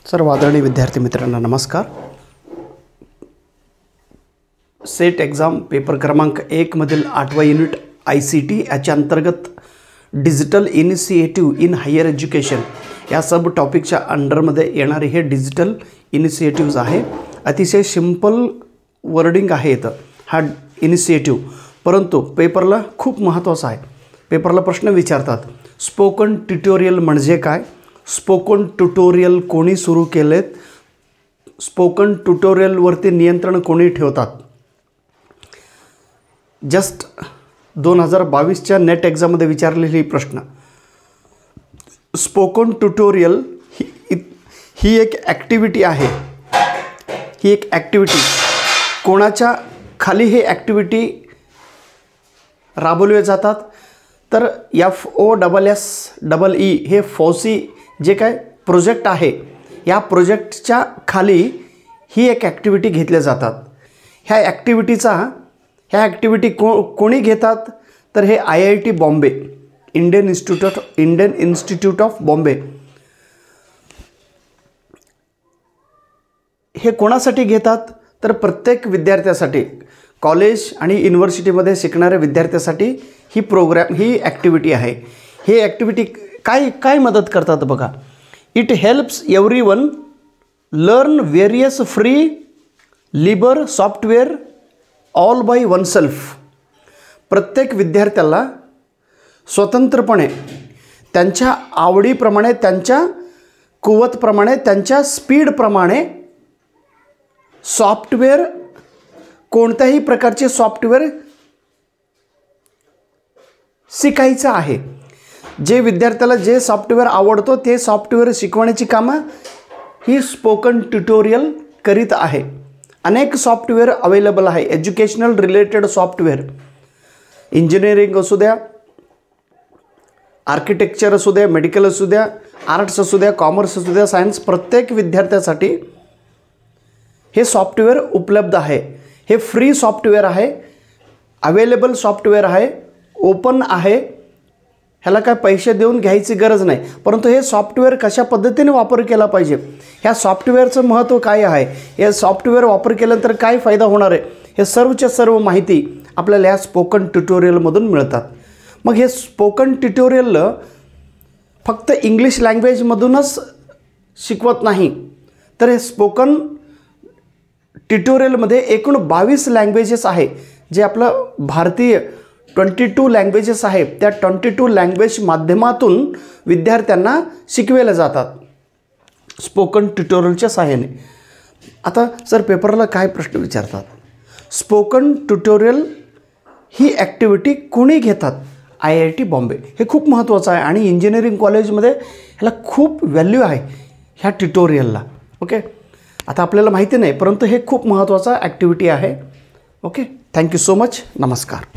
सर्व आदरणीय विद्यार्थी मित्रांना नमस्कार। सेट एग्जाम पेपर क्रमांक 1 मधील 8वा युनिट ICT याच्या अंतर्गत digital initiative in higher education या सब टॉपिकच्या अंडरमध्ये येणारे हे डिजिटल इनिशिएटिव्हज आहे। अतिशय सिंपल वर्डिंग आहे इथं हा इनिशिएटिव्ह, परंतु पेपरला खूप महत्त्वाचा आहे। पेपरला प्रश्न विचारतात, स्पोकन ट्युटोरियल म्हणजे काय, स्पोकन ट्युटोरियल कोणी सुरू केलेत, स्पोकन ट्युटोरियलवरती नियंत्रण कोणी ठेवतात। जस्ट 2022च्या नेट एग्जाममध्ये विचारलेली प्रश्न, स्पोकन ट्युटोरियल ही एक ॲक्टिव्हिटी आहे, ही एक ॲक्टिव्हिटी कोणाच्या खाली हे ॲक्टिव्हिटी राबवले जातात, तर FOSSEE हे फॉसी जे काय प्रोजेक्ट आहे या प्रोजेक्टच्या खाली ही एक ॲक्टिव्हिटी घेतल्या जातात। ह्या ॲक्टिव्हिटी कोणी घेतात, तर हे IIT Bombay, Indian institute of Bombay हे कोणासाठी घेतात, तर प्रत्येक विद्यार्थ्यासाठी, कॉलेज आणि युनिव्हर्सिटीमध्ये शिकणाऱ्या विद्यार्थ्यासाठी ही ॲक्टिव्हिटी आहे। ही ॲक्टिव्हिटी काय मदत करतात बघा, it helps everyone learn various free libre software all by oneself. प्रत्येक विद्यार्थ्याला स्वतंत्रपणे त्यांच्या आवडीप्रमाणे, त्यांच्या कुवतप्रमाणे, त्यांच्या स्पीडप्रमाणे सॉफ्टवेअर, कोणत्याही प्रकारचे सॉफ्टवेअर शिकायचं आहे। जे विद्यार्थ्याला जे सॉफ्टवेअर आवडतो ते सॉफ्टवेअर शिकवण्याची कामं ही स्पोकन ट्युटोरियल करीत आहे। अनेक सॉफ्टवेअर अवेलेबल आहे, एज्युकेशनल रिलेटेड सॉफ्टवेअर, इंजिनिअरिंग असू द्या, आर्किटेक्चर असू द्या, मेडिकल असू द्या, आर्ट्स असू द्या, कॉमर्स असू द्या, सायन्स, प्रत्येक विद्यार्थ्यासाठी हे सॉफ्टवेअर उपलब्ध आहे। हे फ्री सॉफ्टवेअर आहे, अवेलेबल सॉफ्टवेअर आहे, ओपन आहे, ह्याला काय पैसे देऊन घ्यायची गरज नाही। परंतु हे सॉफ्टवेअर कशा पद्धतीने वापर केला पाहिजे, ह्या सॉफ्टवेअरचं महत्त्व काय आहे, हे सॉफ्टवेअर वापर केल्यानंतर काय फायदा होणार आहे, हे सर्वच्या सर्व माहिती आपल्याला ह्या स्पोकन ट्युटोरियलमधून मिळतात। मग हे स्पोकन ट्युटोरियल फक्त इंग्लिश लँग्वेजमधूनच शिकवत नाही, तर हे स्पोकन ट्युटोरियलमध्ये एकूण 22 लँग्वेजेस आहे, जे आपलं भारतीय 22 लँग्वेजेस आहेत, त्या 22 लँग्वेज माध्यमातून विद्यार्थ्यांना शिकवले जातात स्पोकन ट्युटोरियलच्या सहाय्याने। आता सर पेपरला काय प्रश्न विचारतात, स्पोकन ट्युटोरियल ही ॲक्टिव्हिटी कोणी घेतात, IIT बॉम्बे, हे खूप महत्त्वाचं आहे आणि इंजिनिअरिंग कॉलेजमध्ये ह्याला खूप व्हॅल्यू आहे ह्या ट्युटोरियलला। ओके, आता आपल्याला माहिती नाही, परंतु हे खूप महत्त्वाचा ॲक्टिव्हिटी आहे। ओके, थँक्यू सो मच, नमस्कार।